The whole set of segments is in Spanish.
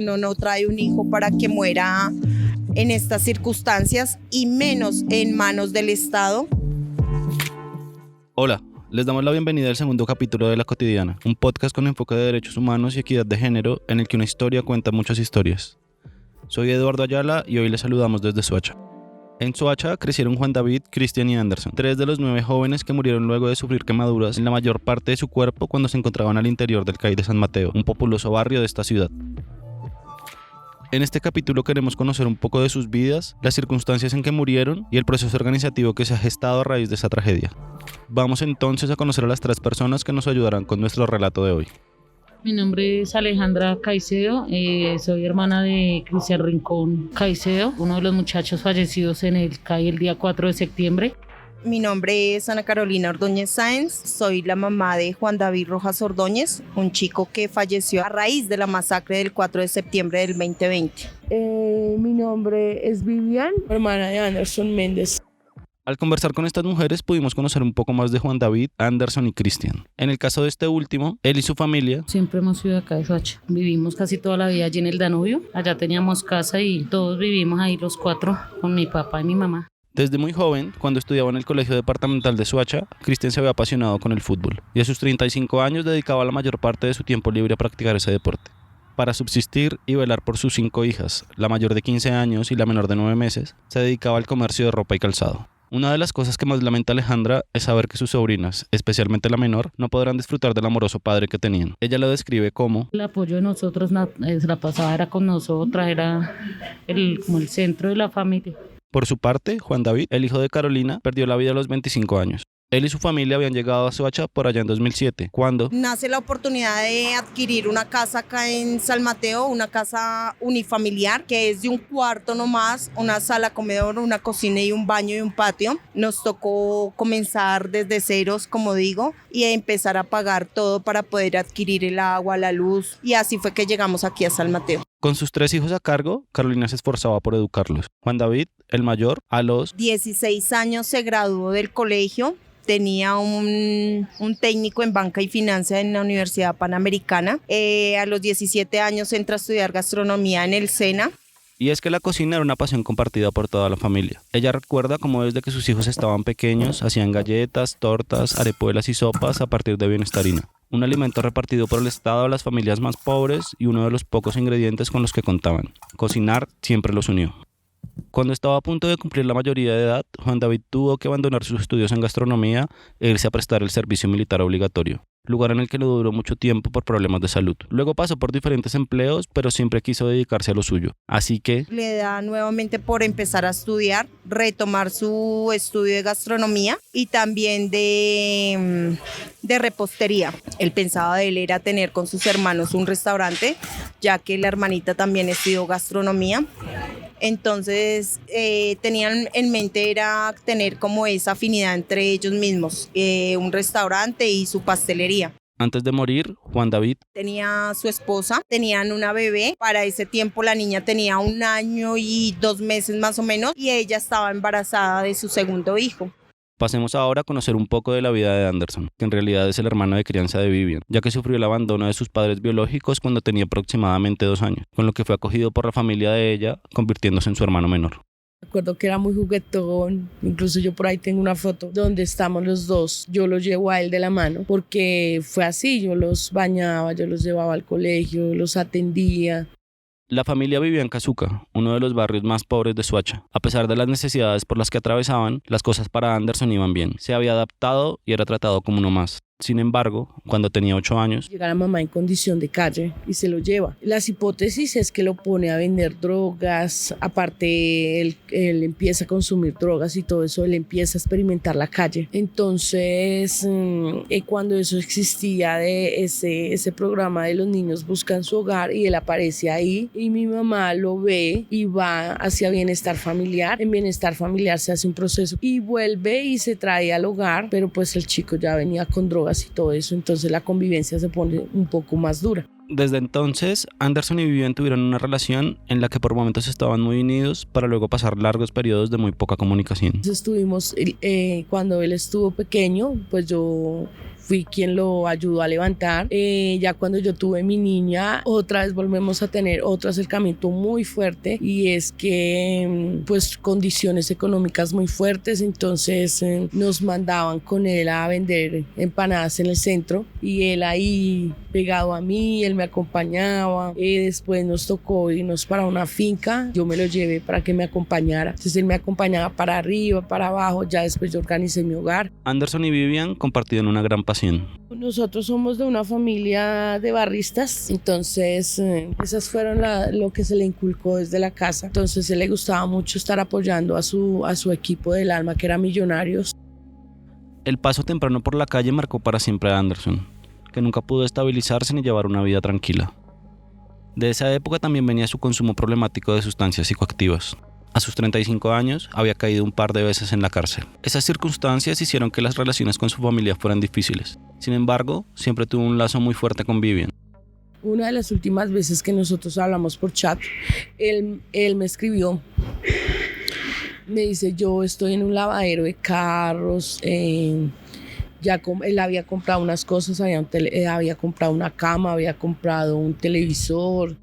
uno no trae un hijo para que muera en estas circunstancias y menos en manos del Estado. Hola, les damos la bienvenida al segundo capítulo de La Cotidiana, un podcast con enfoque de derechos humanos y equidad de género en el que una historia cuenta muchas historias. Soy Eduardo Ayala y hoy les saludamos desde Soacha. En Soacha crecieron Juan David, Cristian y Anderson, 3 de los 9 jóvenes que murieron luego de sufrir quemaduras en la mayor parte de su cuerpo cuando se encontraban al interior del CAI de San Mateo, un populoso barrio de esta ciudad. En este capítulo queremos conocer un poco de sus vidas, las circunstancias en que murieron y el proceso organizativo que se ha gestado a raíz de esta tragedia. Vamos entonces a conocer a las 3 personas que nos ayudarán con nuestro relato de hoy. Mi nombre es Alejandra Caicedo, soy hermana de Cristian Rincón Caicedo, uno de los muchachos fallecidos en el CAI el día 4 de septiembre. Mi nombre es Ana Carolina Ordóñez Sáenz, soy la mamá de Juan David Rojas Ordóñez, un chico que falleció a raíz de la masacre del 4 de septiembre del 2020. Mi nombre es Vivian, hermana de Anderson Méndez. Al conversar con estas mujeres pudimos conocer un poco más de Juan David, Anderson y Cristian. En el caso de este último, él y su familia Siempre hemos sido acá de Soacha, vivimos casi toda la vida allí en el Danubio, allá teníamos casa y todos vivimos ahí los 4 con mi papá y mi mamá. Desde muy joven, cuando estudiaba en el Colegio Departamental de Soacha, Cristian se había apasionado con el fútbol y a sus 35 años dedicaba la mayor parte de su tiempo libre a practicar ese deporte. Para subsistir y velar por sus 5 hijas, la mayor de 15 años y la menor de 9 meses, se dedicaba al comercio de ropa y calzado. Una de las cosas que más lamenta Alejandra es saber que sus sobrinas, especialmente la menor, no podrán disfrutar del amoroso padre que tenían. Ella lo describe como: El apoyo de nosotros, la pasada era con nosotras, era como el centro de la familia. Por su parte, Juan David, el hijo de Carolina, perdió la vida a los 25 años. Él y su familia habían llegado a Soacha por allá en 2007, cuando Nace la oportunidad de adquirir una casa acá en San Mateo, una casa unifamiliar que es de un cuarto nomás, una sala comedor, una cocina y un baño y un patio. Nos tocó comenzar desde ceros, como digo, y empezar a pagar todo para poder adquirir el agua, la luz, y así fue que llegamos aquí a San Mateo. Con sus 3 hijos a cargo, Carolina se esforzaba por educarlos. Juan David, el mayor, a los 16 años se graduó del colegio. Tenía un técnico en banca y finanzas en la Universidad Panamericana. A los 17 años entra a estudiar gastronomía en el SENA. Y es que la cocina era una pasión compartida por toda la familia. Ella recuerda cómo desde que sus hijos estaban pequeños hacían galletas, tortas, arepuelas y sopas a partir de bienestarina, un alimento repartido por el Estado a las familias más pobres y uno de los pocos ingredientes con los que contaban. Cocinar siempre los unió. Cuando estaba a punto de cumplir la mayoría de edad, Juan David tuvo que abandonar sus estudios en gastronomía e irse a prestar el servicio militar obligatorio, lugar en el que no duró mucho tiempo por problemas de salud. Luego pasó por diferentes empleos, pero siempre quiso dedicarse a lo suyo. Así que le da nuevamente por empezar a estudiar, retomar su estudio de gastronomía y también de repostería. El pensado de él era tener con sus hermanos un restaurante, ya que la hermanita también estudió gastronomía. Entonces tenían en mente era tener como esa afinidad entre ellos mismos, un restaurante y su pastelería. Antes de morir, Juan David tenía su esposa, tenían una bebé. Para ese tiempo la niña tenía 1 año y 2 meses más o menos y ella estaba embarazada de su segundo hijo. Pasemos ahora a conocer un poco de la vida de Anderson, que en realidad es el hermano de crianza de Vivian, ya que sufrió el abandono de sus padres biológicos cuando tenía aproximadamente 2 años, con lo que fue acogido por la familia de ella, convirtiéndose en su hermano menor. Recuerdo que era muy juguetón, incluso yo por ahí tengo una foto donde estamos los dos, yo lo llevo a él de la mano, porque fue así, yo los bañaba, yo los llevaba al colegio, los atendía. La familia vivía en Cazuca, uno de los barrios más pobres de Soacha. A pesar de las necesidades por las que atravesaban, las cosas para Anderson iban bien. Se había adaptado y era tratado como uno más. Sin embargo, cuando tenía 8 años, llega la mamá en condición de calle y se lo lleva. Las hipótesis es que lo pone a vender drogas, aparte él empieza a consumir drogas y todo eso, él empieza a experimentar la calle. Entonces, cuando eso existía de ese programa de los niños buscan su hogar y él aparece ahí y mi mamá lo ve y va hacia bienestar familiar. En bienestar familiar se hace un proceso y vuelve y se trae al hogar, pero pues el chico ya venía con drogas y todo eso, entonces la convivencia se pone un poco más dura. Desde entonces, Anderson y Vivian tuvieron una relación en la que por momentos estaban muy unidos para luego pasar largos periodos de muy poca comunicación. Estuvimos, cuando él estuvo pequeño, pues yo fui quien lo ayudó a levantar. Ya cuando yo tuve mi niña, otra vez volvemos a tener otro acercamiento muy fuerte, y es que pues condiciones económicas muy fuertes, entonces nos mandaban con él a vender empanadas en el centro, y él ahí pegado a mí, él me acompañaba. Después nos tocó irnos para una finca, yo me lo llevé para que me acompañara, entonces él me acompañaba para arriba, para abajo, ya después yo organicé mi hogar. Anderson y Vivian compartieron una gran pasión. Nosotros somos de una familia de barristas, entonces esas fueron lo que se le inculcó desde la casa. Entonces a él le gustaba mucho estar apoyando a su equipo del alma, que era Millonarios. El paso temprano por la calle marcó para siempre a Anderson, que nunca pudo estabilizarse ni llevar una vida tranquila. De esa época también venía su consumo problemático de sustancias psicoactivas. A sus 35 años había caído un par de veces en la cárcel. Esas circunstancias hicieron que las relaciones con su familia fueran difíciles. Sin embargo, siempre tuvo un lazo muy fuerte con Vivian. Una de las últimas veces que nosotros hablamos por chat, él me escribió, me dice: yo estoy en un lavadero de carros, él había comprado unas cosas, había comprado una cama, había comprado un televisor.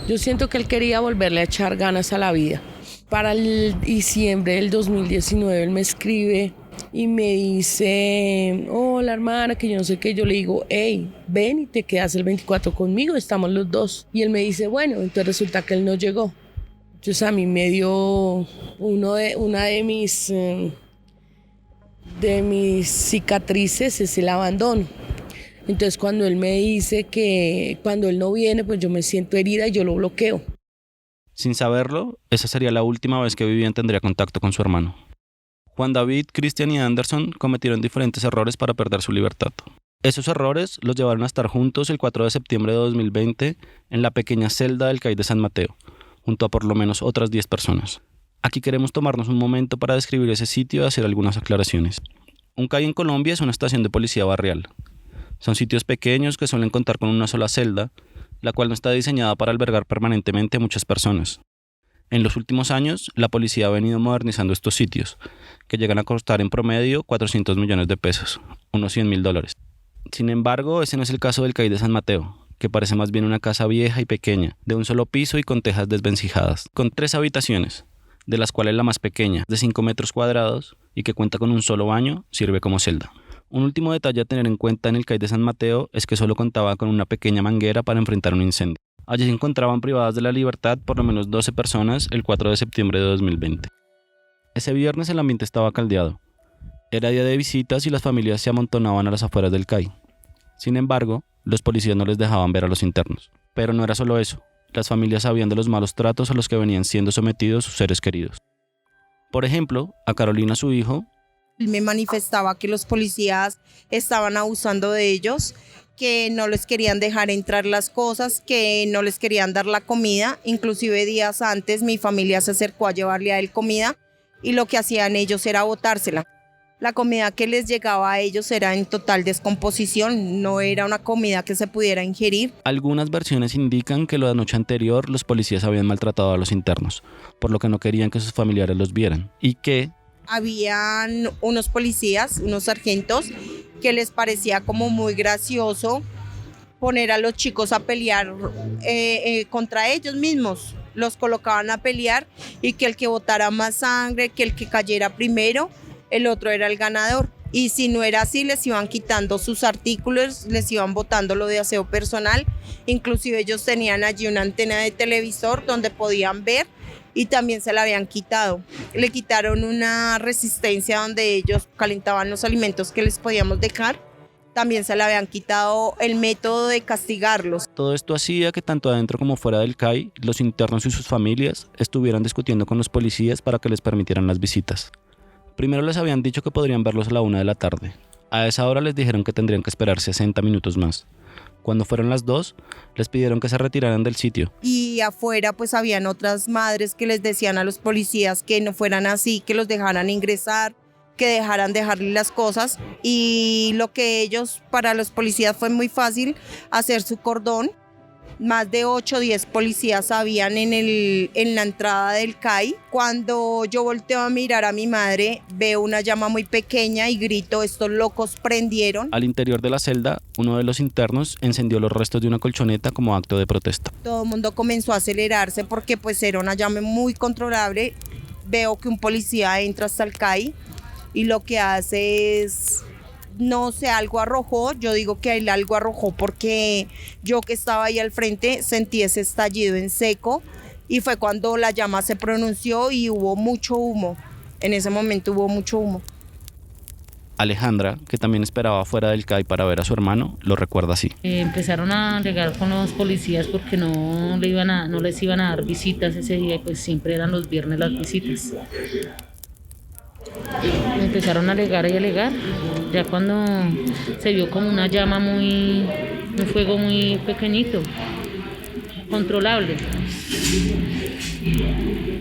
Yo siento que él quería volverle a echar ganas a la vida. Para el diciembre del 2019 él me escribe y me dice: hola hermana, que yo no sé qué. Yo le digo: hey, ven y te quedas el 24 conmigo, estamos los dos. Y él me dice: bueno, entonces resulta que él no llegó. Entonces a mí me dio una de mis cicatrices, es el abandono. Entonces cuando él me dice que cuando él no viene, pues yo me siento herida y yo lo bloqueo. Sin saberlo, esa sería la última vez que Vivian tendría contacto con su hermano. Juan David, Cristian y Anderson cometieron diferentes errores para perder su libertad. Esos errores los llevaron a estar juntos el 4 de septiembre de 2020 en la pequeña celda del CAI de San Mateo, junto a por lo menos otras 10 personas. Aquí queremos tomarnos un momento para describir ese sitio y hacer algunas aclaraciones. Un CAI en Colombia es una estación de policía barrial. Son sitios pequeños que suelen contar con una sola celda, la cual no está diseñada para albergar permanentemente a muchas personas. En los últimos años, la policía ha venido modernizando estos sitios, que llegan a costar en promedio 400 millones de pesos, unos $100.000. Sin embargo, ese no es el caso del CAI de San Mateo, que parece más bien una casa vieja y pequeña, de un solo piso y con tejas desvencijadas, con 3 habitaciones, de las cuales la más pequeña, de 5 metros cuadrados, y que cuenta con un solo baño, sirve como celda. Un último detalle a tener en cuenta en el CAI de San Mateo es que solo contaba con una pequeña manguera para enfrentar un incendio. Allí se encontraban privadas de la libertad por lo menos 12 personas el 4 de septiembre de 2020. Ese viernes el ambiente estaba caldeado. Era día de visitas y las familias se amontonaban a las afueras del CAI. Sin embargo, los policías no les dejaban ver a los internos. Pero no era solo eso. Las familias sabían de los malos tratos a los que venían siendo sometidos sus seres queridos. Por ejemplo, a Carolina, su hijo, él me manifestaba que los policías estaban abusando de ellos, que no les querían dejar entrar las cosas, que no les querían dar la comida. Inclusive días antes mi familia se acercó a llevarle a él comida y lo que hacían ellos era botársela. La comida que les llegaba a ellos era en total descomposición, no era una comida que se pudiera ingerir. Algunas versiones indican que la noche anterior los policías habían maltratado a los internos, por lo que no querían que sus familiares los vieran, y que habían unos policías, unos sargentos, que les parecía como muy gracioso poner a los chicos a pelear contra ellos mismos. Los colocaban a pelear y que el que botara más sangre, que el que cayera primero, el otro era el ganador. Y si no era así, les iban quitando sus artículos, les iban botando lo de aseo personal. Inclusive ellos tenían allí una antena de televisor donde podían ver y también se la habían quitado. Le quitaron una resistencia donde ellos calentaban los alimentos que les podíamos dejar. También se le habían quitado el método de castigarlos. Todo esto hacía que tanto adentro como fuera del CAI, los internos y sus familias estuvieran discutiendo con los policías para que les permitieran las visitas. Primero les habían dicho que podrían verlos a la 1 de la tarde. A esa hora les dijeron que tendrían que esperar 60 minutos más. Cuando fueron las 2, les pidieron que se retiraran del sitio. Y afuera pues habían otras madres que les decían a los policías que no fueran así, que los dejaran ingresar, que dejarle las cosas. Y lo que para los policías fue muy fácil, hacer su cordón Más de 8 o 10 policías habían en la entrada del CAI. Cuando yo volteo a mirar a mi madre, veo una llama muy pequeña y grito, estos locos prendieron. Al interior de la celda, uno de los internos encendió los restos de una colchoneta como acto de protesta. Todo el mundo comenzó a acelerarse porque pues era una llama muy controlable. Veo que un policía entra hasta el CAI y lo que hace es... No sé, algo arrojó, yo digo que él algo arrojó porque yo que estaba ahí al frente sentí ese estallido en seco y fue cuando la llama se pronunció y hubo mucho humo. En ese momento hubo mucho humo. Alejandra, que también esperaba fuera del CAI para ver a su hermano, lo recuerda así. Empezaron a llegar con los policías porque no les iban a dar visitas ese día y pues siempre eran los viernes las visitas. Empezaron a alegar y alegar, ya cuando se vio como una llama un fuego muy pequeñito, controlable.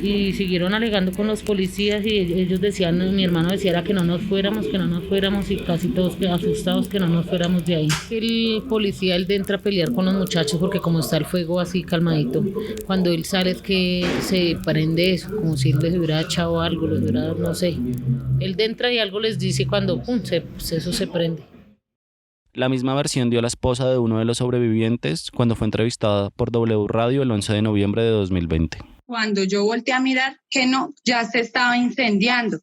Y siguieron alegando con los policías y ellos decían, mi hermano decía era que no nos fuéramos y casi todos asustados que no nos fuéramos de ahí. El policía él entra a pelear con los muchachos porque como está el fuego así calmadito, cuando él sale es que se prende eso, como si él les hubiera echado algo, les hubiera, no sé. Él entra y algo les dice cuando pum, eso se prende. La misma versión dio la esposa de uno de los sobrevivientes cuando fue entrevistada por W Radio el 11 de noviembre de 2020. Cuando yo volteé a mirar que no, ya se estaba incendiando.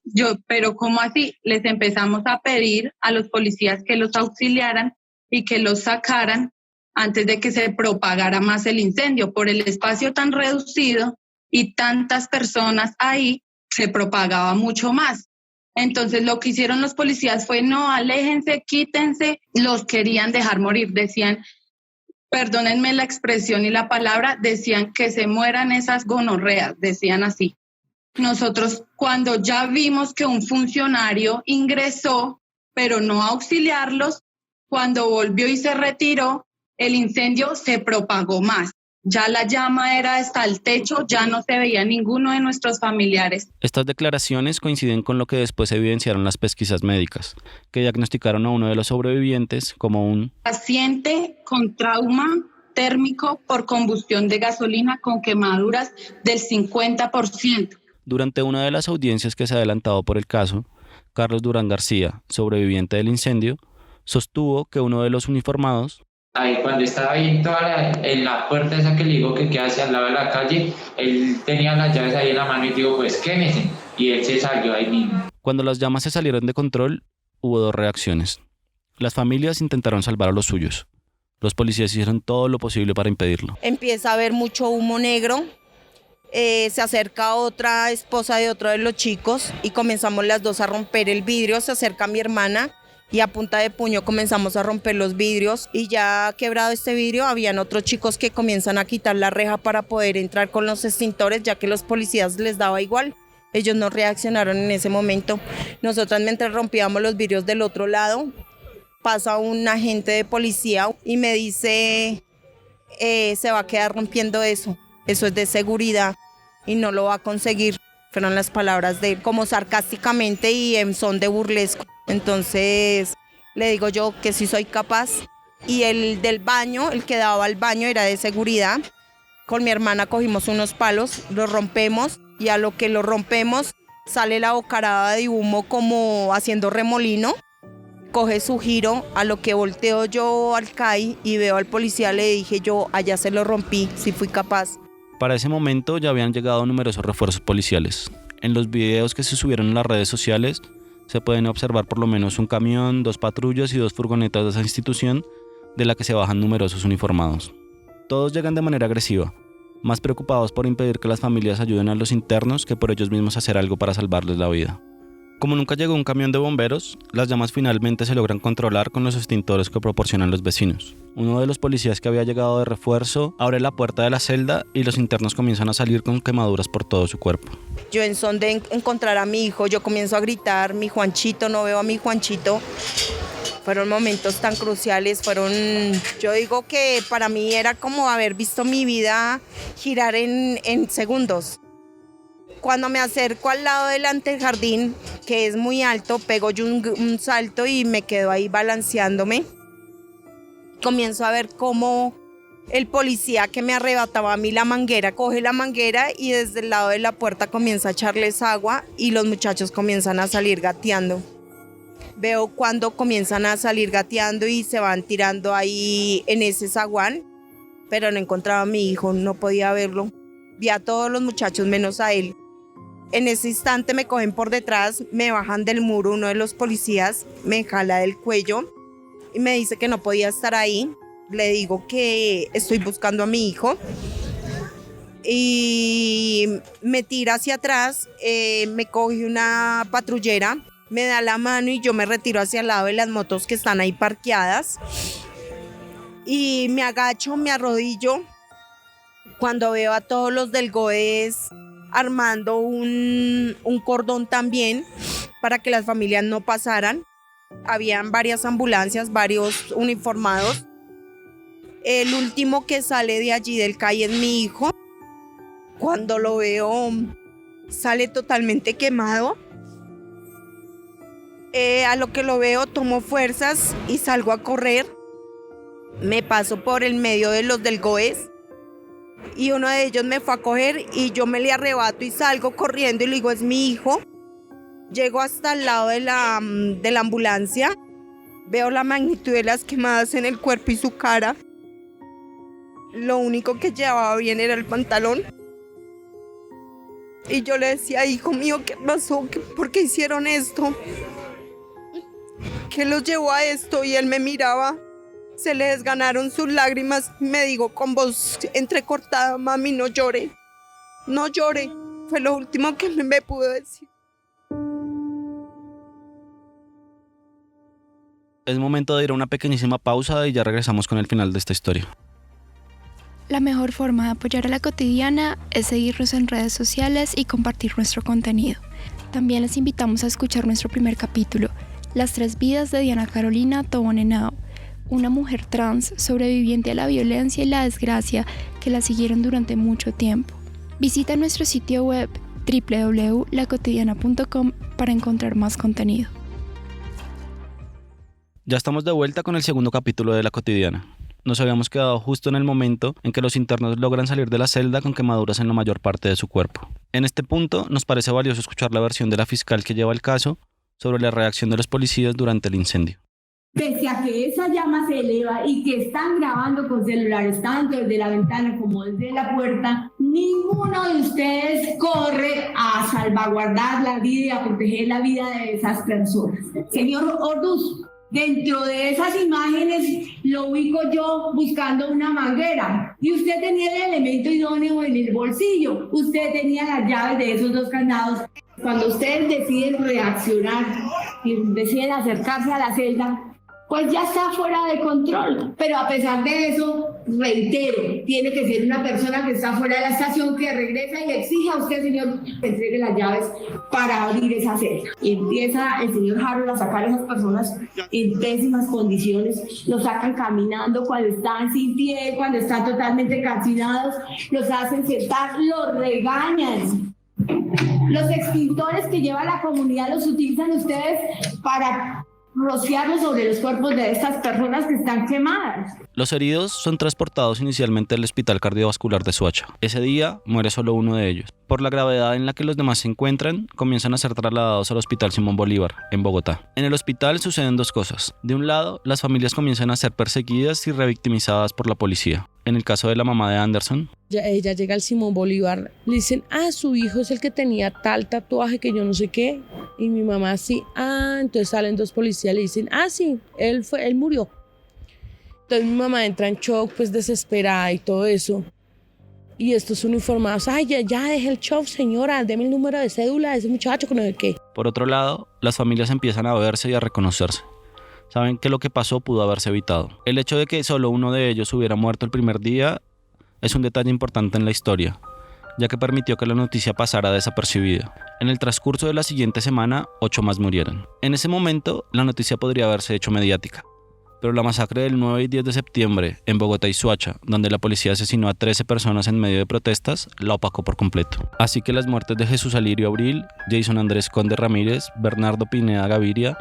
Pero ¿cómo así? Les empezamos a pedir a los policías que los auxiliaran y que los sacaran antes de que se propagara más el incendio. Por el espacio tan reducido y tantas personas ahí, se propagaba mucho más. Entonces lo que hicieron los policías fue no, aléjense, quítense, los querían dejar morir, decían, perdónenme la expresión y la palabra, decían que se mueran esas gonorreas, decían así. Nosotros cuando ya vimos que un funcionario ingresó, pero no a auxiliarlos, cuando volvió y se retiró, el incendio se propagó más. Ya la llama era hasta el techo, ya no se veía ninguno de nuestros familiares. Estas declaraciones coinciden con lo que después evidenciaron las pesquisas médicas, que diagnosticaron a uno de los sobrevivientes como un paciente con trauma térmico por combustión de gasolina con quemaduras del 50%. Durante una de las audiencias que se ha adelantado por el caso, Carlos Durán García, sobreviviente del incendio, sostuvo que uno de los uniformados ahí cuando estaba ahí en la puerta esa que le digo que queda hacia el lado de la calle, él tenía las llaves ahí en la mano y digo, pues quémese. Y él se salió ahí mismo. Cuando las llamas se salieron de control, hubo dos reacciones. Las familias intentaron salvar a los suyos. Los policías hicieron todo lo posible para impedirlo. Empieza a haber mucho humo negro. Se acerca otra esposa de otro de los chicos y comenzamos las dos a romper el vidrio. Se acerca mi hermana y a punta de puño comenzamos a romper los vidrios y ya quebrado este vidrio habían otros chicos que comienzan a quitar la reja para poder entrar con los extintores, ya que los policías les daba igual. Ellos no reaccionaron en ese momento. Nosotras mientras rompíamos los vidrios del otro lado, pasa un agente de policía y me dice, se va a quedar rompiendo eso es de seguridad y no lo va a conseguir. Fueron las palabras de él, como sarcásticamente y en son de burlesco. Entonces le digo yo que sí soy capaz. Y el del baño, el que daba al baño era de seguridad. Con mi hermana cogimos unos palos, los rompemos y a lo que lo rompemos sale la bocarada de humo como haciendo remolino. Coge su giro, a lo que volteo yo al CAI y veo al policía, le dije yo, allá se lo rompí, sí fui capaz. Para ese momento ya habían llegado numerosos refuerzos policiales. En los videos que se subieron en las redes sociales se pueden observar por lo menos un camión, 2 patrullas y 2 furgonetas de esa institución de la que se bajan numerosos uniformados. Todos llegan de manera agresiva, más preocupados por impedir que las familias ayuden a los internos que por ellos mismos hacer algo para salvarles la vida. Como nunca llegó un camión de bomberos, las llamas finalmente se logran controlar con los extintores que proporcionan los vecinos. Uno de los policías que había llegado de refuerzo abre la puerta de la celda y los internos comienzan a salir con quemaduras por todo su cuerpo. Yo en son de encontrar a mi hijo, yo comienzo a gritar, mi Juanchito, no veo a mi Juanchito. Fueron momentos tan cruciales, yo digo que para mí era como haber visto mi vida girar en segundos. Cuando me acerco al lado del antejardín, que es muy alto, pego yo un salto y me quedo ahí balanceándome. Comienzo a ver cómo el policía que me arrebataba a mí la manguera coge la manguera y desde el lado de la puerta comienza a echarles agua y los muchachos comienzan a salir gateando. Veo cuando comienzan a salir gateando y se van tirando ahí en ese zaguán, pero no encontraba a mi hijo, no podía verlo. Vi a todos los muchachos menos a él. En ese instante me cogen por detrás, me bajan del muro uno de los policías, me jala del cuello y me dice que no podía estar ahí. Le digo que estoy buscando a mi hijo y me tira hacia atrás, me coge una patrullera, me da la mano y yo me retiro hacia el lado de las motos que están ahí parqueadas y me agacho, me arrodillo. Cuando veo a todos los del GOES armando un cordón también para que las familias no pasaran, habían varias ambulancias, varios uniformados. El último que sale de allí del CAI es mi hijo. Cuando lo veo, sale totalmente quemado. A lo que lo veo, tomo fuerzas y salgo a correr. Me paso por el medio de los del GOES y uno de ellos me fue a coger y yo me le arrebato y salgo corriendo y le digo, es mi hijo. Llego hasta el lado de la ambulancia. Veo la magnitud de las quemadas en el cuerpo y su cara. Lo único que llevaba bien era el pantalón. Y yo le decía, hijo mío, ¿qué pasó? ¿Por qué hicieron esto? ¿Qué los llevó a esto? Y él me miraba, se le desganaron sus lágrimas. Me dijo con voz entrecortada, mami, no llore. No llore. Fue lo último que me pudo decir. Es momento de ir a una pequeñísima pausa y ya regresamos con el final de esta historia. La mejor forma de apoyar a La Cotidiana es seguirnos en redes sociales y compartir nuestro contenido. También les invitamos a escuchar nuestro primer capítulo, Las 3 vidas de Diana Carolina Tobón Henao, una mujer trans sobreviviente a la violencia y la desgracia que la siguieron durante mucho tiempo. Visita nuestro sitio web www.lacotidiana.com para encontrar más contenido. Ya estamos de vuelta con el segundo capítulo de La Cotidiana. Nos habíamos quedado justo en el momento en que los internos logran salir de la celda con quemaduras en la mayor parte de su cuerpo. En este punto, nos parece valioso escuchar la versión de la fiscal que lleva el caso sobre la reacción de los policías durante el incendio. Pese a que esa llama se eleva y que están grabando con celulares tanto desde la ventana como desde la puerta, ninguno de ustedes corre a salvaguardar la vida y a proteger la vida de esas personas. Señor Orduz, dentro de esas imágenes lo ubico yo buscando una manguera y usted tenía el elemento idóneo en el bolsillo, usted tenía las llaves de esos 2 candados. Cuando ustedes deciden reaccionar y deciden acercarse a la celda, pues ya está fuera de control. Pero a pesar de eso, reitero, tiene que ser una persona que está fuera de la estación, que regresa y le exige a usted, señor, que entregue las llaves para abrir esa celda. Y empieza el señor Harold a sacar a esas personas en pésimas condiciones. Los sacan caminando cuando están sin pie, cuando están totalmente calcinados. Los hacen sentar, los regañan. Los extintores que lleva la comunidad los utilizan ustedes para rociarlos sobre los cuerpos de estas personas que están quemadas. Los heridos son transportados inicialmente al Hospital Cardiovascular de Soacha. Ese día muere solo uno de ellos. Por la gravedad en la que los demás se encuentran, comienzan a ser trasladados al Hospital Simón Bolívar, en Bogotá. En el hospital suceden 2 cosas. De un lado, las familias comienzan a ser perseguidas y revictimizadas por la policía. En el caso de la mamá de Anderson, ella llega al Simón Bolívar, le dicen, su hijo es el que tenía tal tatuaje que yo no sé qué. Y mi mamá sí, entonces salen 2 policías, le dicen, sí, él murió. Entonces mi mamá entra en shock, pues desesperada y todo eso. Y estos uniformados, ya deje el shock, señora, deme el número de cédula de ese muchacho, que no sé qué. Por otro lado, las familias empiezan a verse y a reconocerse. Saben que lo que pasó pudo haberse evitado. El hecho de que solo uno de ellos hubiera muerto el primer día es un detalle importante en la historia, ya que permitió que la noticia pasara desapercibida. En el transcurso de la siguiente semana, 8 más murieron. En ese momento, la noticia podría haberse hecho mediática, pero la masacre del 9 y 10 de septiembre en Bogotá y Soacha, donde la policía asesinó a 13 personas en medio de protestas, la opacó por completo. Así que las muertes de Jesús Alirio Abril, Jason Andrés Conde Ramírez, Bernardo Pineda Gaviria,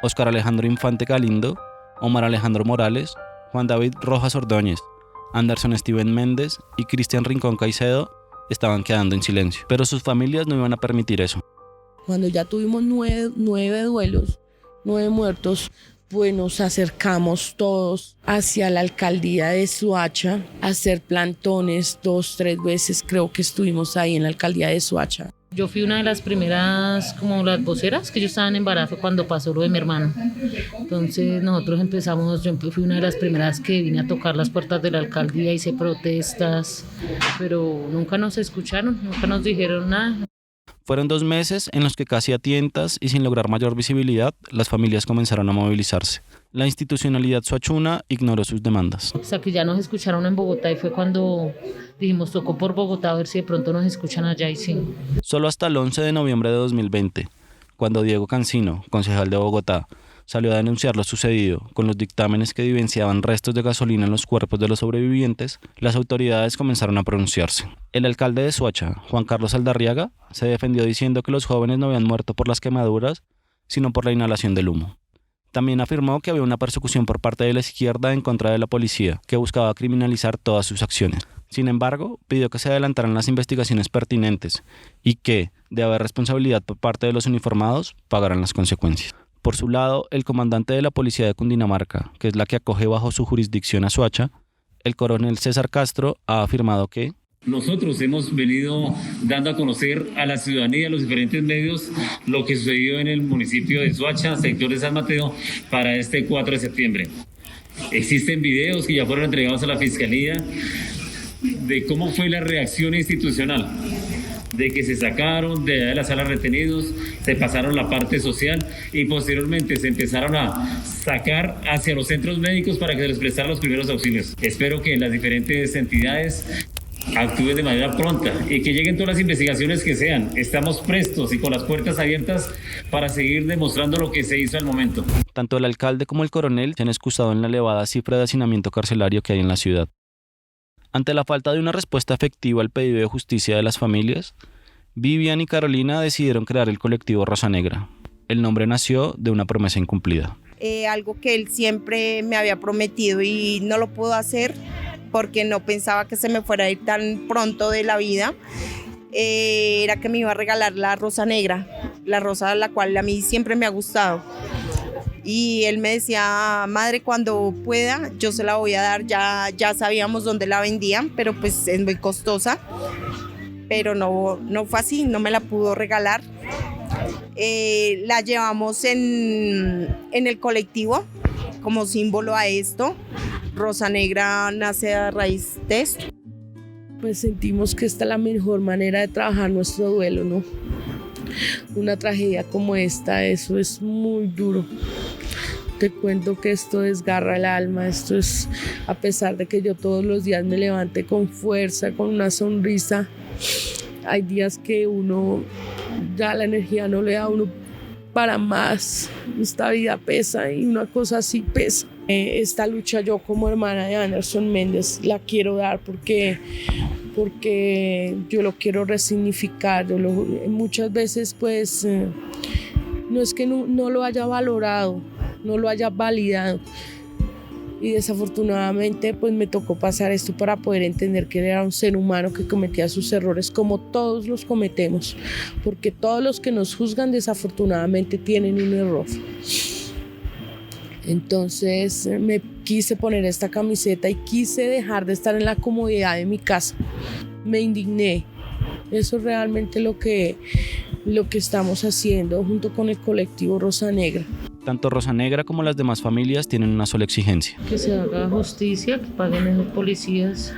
Óscar Alejandro Infante Galindo, Omar Alejandro Morales, Juan David Rojas Ordóñez, Anderson Steven Méndez y Cristian Rincón Caicedo estaban quedando en silencio, pero sus familias no iban a permitir eso. Cuando ya tuvimos 9 duelos, 9 muertos, pues nos acercamos todos hacia la alcaldía de Soacha a hacer plantones. 2, 3 veces creo que estuvimos ahí en la alcaldía de Soacha. Yo fui una de las primeras, como las voceras, que yo estaba en embarazo cuando pasó lo de mi hermano. Entonces nosotros empezamos, yo fui una de las primeras que vine a tocar las puertas de la alcaldía, hice protestas, pero nunca nos escucharon, nunca nos dijeron nada. Fueron 2 meses en los que casi a tientas y sin lograr mayor visibilidad, las familias comenzaron a movilizarse. La institucionalidad soachuna ignoró sus demandas. Hasta que ya nos escucharon en Bogotá y fue cuando dijimos, tocó por Bogotá a ver si de pronto nos escuchan allá y sí. Solo hasta el 11 de noviembre de 2020, cuando Diego Cancino, concejal de Bogotá, salió a denunciar lo sucedido con los dictámenes que evidenciaban restos de gasolina en los cuerpos de los sobrevivientes, las autoridades comenzaron a pronunciarse. El alcalde de Soacha, Juan Carlos Aldarriaga, se defendió diciendo que los jóvenes no habían muerto por las quemaduras, sino por la inhalación del humo. También afirmó que había una persecución por parte de la izquierda en contra de la policía, que buscaba criminalizar todas sus acciones. Sin embargo, pidió que se adelantaran las investigaciones pertinentes y que, de haber responsabilidad por parte de los uniformados, pagaran las consecuencias. Por su lado, el comandante de la policía de Cundinamarca, que es la que acoge bajo su jurisdicción a Soacha, el coronel César Castro, ha afirmado que nosotros hemos venido dando a conocer a la ciudadanía, a los diferentes medios, lo que sucedió en el municipio de Soacha, sector de San Mateo, para este 4 de septiembre. Existen videos que ya fueron entregados a la Fiscalía de cómo fue la reacción institucional, de que se sacaron de la sala retenidos, se pasaron la parte social y posteriormente se empezaron a sacar hacia los centros médicos para que se les prestaran los primeros auxilios. Espero que las diferentes entidades actúen de manera pronta y que lleguen todas las investigaciones que sean. Estamos prestos y con las puertas abiertas para seguir demostrando lo que se hizo al momento. Tanto el alcalde como el coronel se han excusado en la elevada cifra de hacinamiento carcelario que hay en la ciudad. Ante la falta de una respuesta efectiva al pedido de justicia de las familias, Vivian y Carolina decidieron crear el colectivo Rosa Negra. El nombre nació de una promesa incumplida. Algo que él siempre me había prometido y no lo pudo hacer porque no pensaba que se me fuera a ir tan pronto de la vida, era que me iba a regalar la rosa negra, la rosa la cual a mí siempre me ha gustado. Y él me decía, madre, cuando pueda, yo se la voy a dar. Ya sabíamos dónde la vendían, pero pues es muy costosa. Pero no fue así, no me la pudo regalar. La llevamos en el colectivo como símbolo a esto. Rosa Negra nace a raíz de esto. Pues sentimos que esta es la mejor manera de trabajar nuestro duelo, ¿no? Una tragedia como esta, eso es muy duro. Te cuento que esto desgarra el alma, esto es, a pesar de que yo todos los días me levante con fuerza, con una sonrisa, hay días que uno, ya la energía no le da a uno para más, esta vida pesa y una cosa así pesa. Esta lucha yo como hermana de Anderson Méndez la quiero dar porque yo lo quiero resignificar. Muchas veces pues no es que no lo haya valorado, no lo haya validado y desafortunadamente pues me tocó pasar esto para poder entender que él era un ser humano que cometía sus errores como todos los cometemos, porque todos los que nos juzgan desafortunadamente tienen un error. Entonces me quise poner esta camiseta y quise dejar de estar en la comodidad de mi casa. Me indigné. Eso es realmente lo que estamos haciendo junto con el colectivo Rosa Negra. Tanto Rosa Negra como las demás familias tienen una sola exigencia. Que se haga justicia, que paguen esos policías,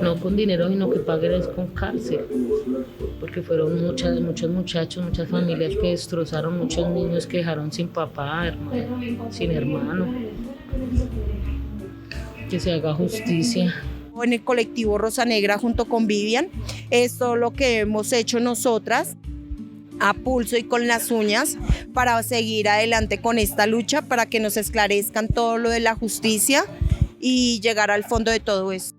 no con dinero, sino que paguen es con cárcel. Porque fueron muchos muchachos, muchas familias que destrozaron, muchos niños que dejaron sin papá, sin hermano. Que se haga justicia. En el colectivo Rosa Negra junto con Vivian, esto es lo que hemos hecho nosotras a pulso y con las uñas para seguir adelante con esta lucha, para que nos esclarezcan todo lo de la justicia y llegar al fondo de todo esto.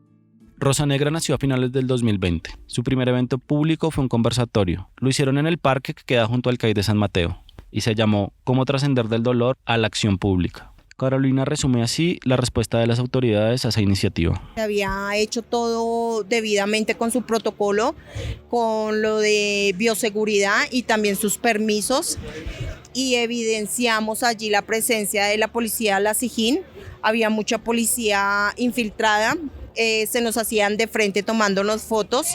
Rosa Negra nació a finales del 2020. Su primer evento público fue un conversatorio. Lo hicieron en el parque que queda junto al CAI de San Mateo y se llamó ¿Cómo trascender del dolor a la acción pública? Carolina resume así la respuesta de las autoridades a esa iniciativa. Había hecho todo debidamente con su protocolo, con lo de bioseguridad y también sus permisos, y evidenciamos allí la presencia de la policía La Sijín. Había mucha policía infiltrada. Se nos hacían de frente tomándonos fotos,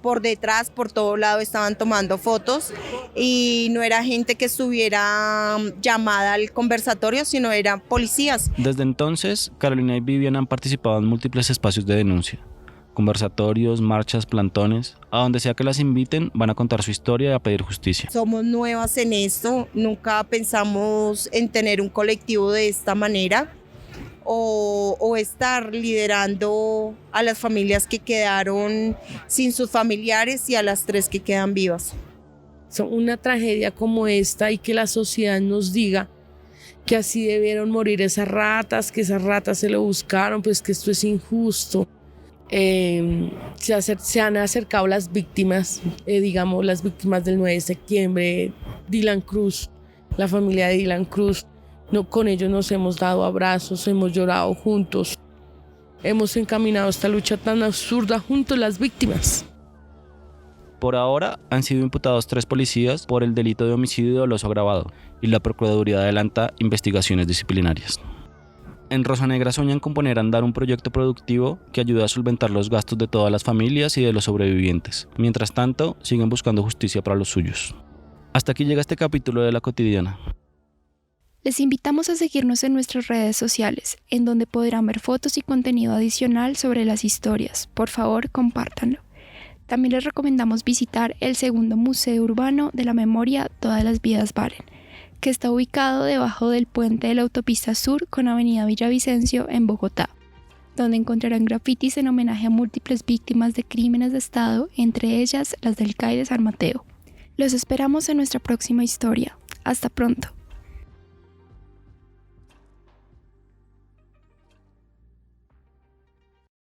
por detrás, por todo lado estaban tomando fotos, y no era gente que estuviera llamada al conversatorio, sino eran policías. Desde entonces, Carolina y Vivian han participado en múltiples espacios de denuncia, conversatorios, marchas, plantones. A donde sea que las inviten, van a contar su historia y a pedir justicia. Somos nuevas en esto, nunca pensamos en tener un colectivo de esta manera. O estar liderando a las familias que quedaron sin sus familiares y a las 3 que quedan vivas. Una tragedia como esta, y que la sociedad nos diga que así debieron morir esas ratas, que esas ratas se lo buscaron, pues que esto es injusto. Se han acercado las víctimas, digamos las víctimas del 9 de septiembre, Dylan Cruz, la familia de Dylan Cruz. No, con ellos nos hemos dado abrazos, hemos llorado juntos, hemos encaminado esta lucha tan absurda junto a las víctimas. Por ahora han sido imputados 3 policías por el delito de homicidio doloso agravado, y la Procuraduría adelanta investigaciones disciplinarias. En Rosa Negra sueñan con poner a andar un proyecto productivo que ayude a solventar los gastos de todas las familias y de los sobrevivientes. Mientras tanto, siguen buscando justicia para los suyos. Hasta aquí llega este capítulo de La Cotidiana. Les invitamos a seguirnos en nuestras redes sociales, en donde podrán ver fotos y contenido adicional sobre las historias. Por favor, compártanlo. También les recomendamos visitar el segundo Museo Urbano de la Memoria Todas las Vidas Valen, que está ubicado debajo del puente de la Autopista Sur con Avenida Villavicencio en Bogotá, donde encontrarán grafitis en homenaje a múltiples víctimas de crímenes de Estado, entre ellas las del CAI de San Mateo. Los esperamos en nuestra próxima historia. Hasta pronto.